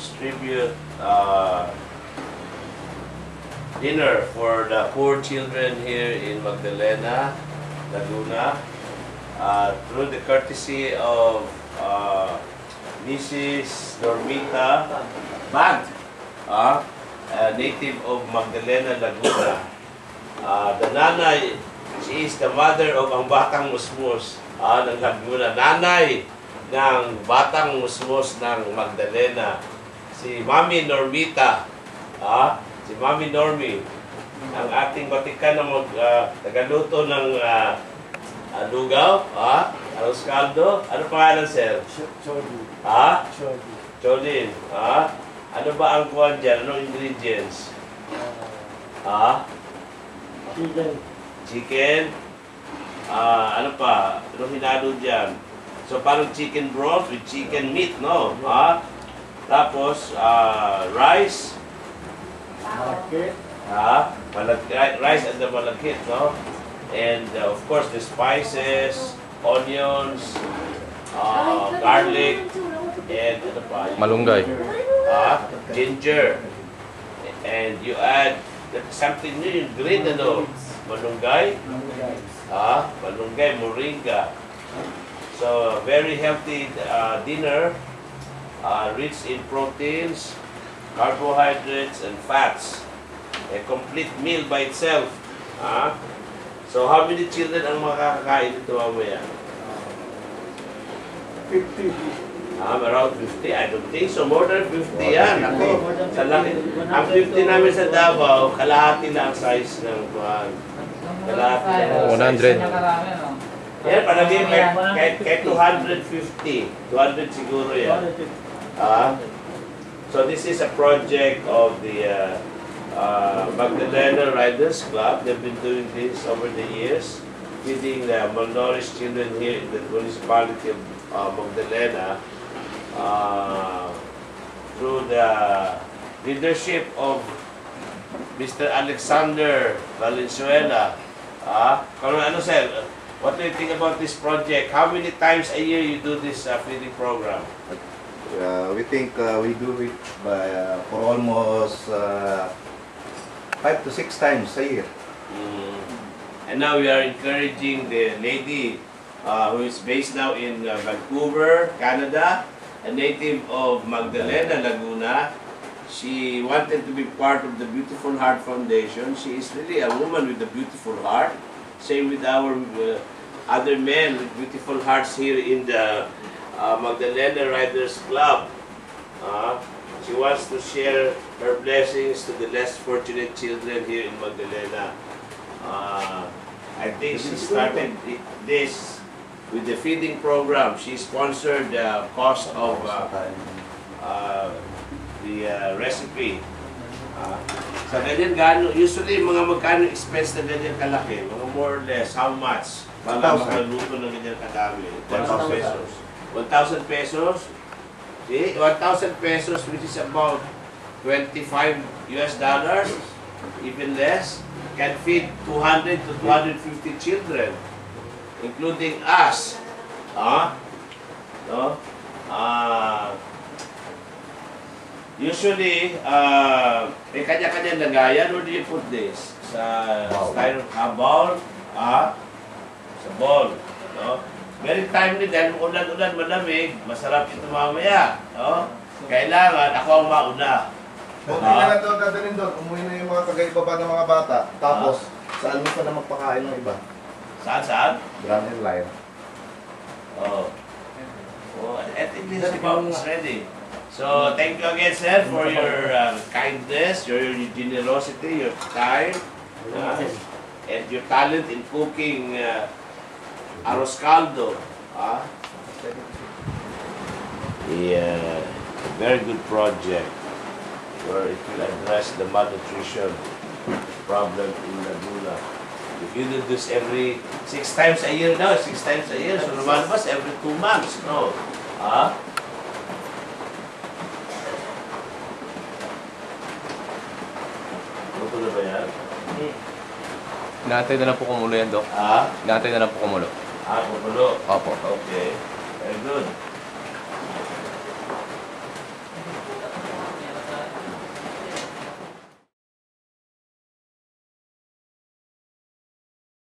distribute dinner for the poor children here in Magdalena, Laguna, through the courtesy of Mrs. Normita Band, a native of Magdalena, Laguna. The nanay, she is the mother of ang Batang Musmus ng Laguna. Nanay ng Batang Musmus ng Magdalena. Si Mami Normita. Si Mami Normie, ang ating batikan na tagaluto ng lugaw, arroz caldo. Ano pangalan, sir? Chodin. Chodin. Ano ba ang kuwan dyan? Anong ingredients? Chicken. Chicken. Ano pa? Anong hinalo dyan? So, parang chicken broth with chicken meat, no? Tapos, rice. Malakit. Rice and the malakit, no? And of course the spices, onions, garlic, and ano pa? Malunggay. Ginger. And you add something new, green, ano? Malunggay. Malunggay, moringa. So very healthy dinner, rich in proteins, carbohydrates and fats. A complete meal by itself. So how many children ang makakakain ito mamaya? 50. Around 50? I don't think so. More than 50 yan. Ako, sa laki. Ang 50 namin sa Davao, kalahati na ang size ng kuhan. Kalahati na ang size. 100. Yan, palagi kahit 250. 200 siguro yan. So this is a project of the Magdalena Riders Club. They've been doing this over the years, feeding the malnourished children here in the municipality of Magdalena through the leadership of Mr. Alexander Valenzuela. Ano, sir? What do you think about this project? How many times a year you do this feeding program? We think we do it for almost 5 to 6 times a year. And now we are encouraging the lady who is based now in Vancouver, Canada, a native of Magdalena, Laguna. She wanted to be part of the Beautiful Heart Foundation. She is really a woman with a beautiful heart. Same with our other men with beautiful hearts here in the Magdalena Riders Club. She wants to share her blessings to the less fortunate children here in Magdalena. I think she started this with the feeding program. She sponsored the cost of the recipe. Sa ganyan, usually mga magkano expense na ganyan kalaki? Mga more or less, how much? Para makaluto ng ganyan kadami? 1,000 pesos. 1,000 pesos? See? 1,000 pesos, which is about $25 US, even less, can feed 200 to 250 children, including us. No? Usually, may kanya-kanya lagayan. Where do you put this? Sa styrofoam bowl? Sa bowl. No? Very timely dahil ulan-ulan, malamig, masarap ito mamaya. No? Kailangan ako ang mauna. Hindi na lang doon dadalhin doon. Umuwi na yung mga kagaibaba ng mga bata. Tapos, saan mo pa na magpakain ng iba? Saan? Ground and line. I think this is ready. So, thank you again, sir, for your kindness, your generosity, your time, and your talent in cooking arroz caldo. Yeah, a very good project where it will address the malnutrition problem in Laguna. If you do this every 6 times a year now, 6 times a year, so lumalabas every 2 months, no? Luto na ba yan? Inaantay na lang po kumulo yan, Dok. Inaantay na lang po kumulo. Kumulo. Opo. Okay. Very good.